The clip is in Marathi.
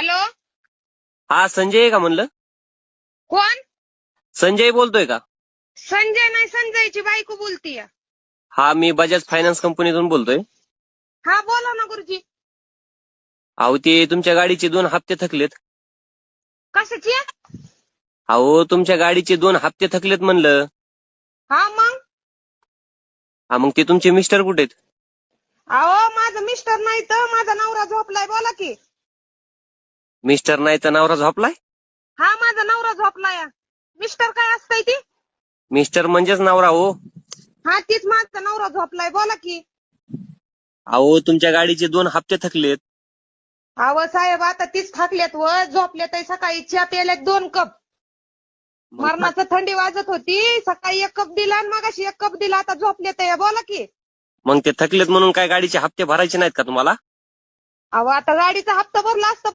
हॅलो. हा संजय आहे का म्हणलं? कोण? संजय बोलतोय का? संजय नाही, संजयची बायको बोलतीय. हा मी बजाज फायनान्स कंपनीतून बोलतोय. हा बोला ना गुरुजी. अहो ते तुमच्या गाडीचे 2 हप्ते थकलेत. कशाची? अहो तुमच्या गाडीचे 2 हप्ते थकलेत म्हणलं. हा मग. हा मग ते तुमचे मिस्टर कुठे आहेत? अहो माझं मिस्टर नाही तर माझा नवरा झोपलाय, बोला की. मिस्टर नाही तर नवरा झोपलाय? हा माझा नवरा झोपलाय. मिस्टर काय असतंय ती? मिस्टर म्हणजेच नवरा हो. हा तीच माझा नवरा झोपलाय, बोला की. अहो तुमच्या गाडीचे 2 हप्ते थकलेत. अहो साहेब आता तीच थाकल्यात व झोपल्यात. सकाळी चहा प्यायल्यात 2 कप. मग मरणाचं थंडी वाजत होती. सकाळी 1 कप दिला आणि मगाशी 1 कप दिला. आता झोपल्यात, बोला की. मग ते थकलेत म्हणून काय गाडीचे हप्ते भरायचे नाहीत का तुम्हाला? अहो आता गाडीचा हप्ता भरला असता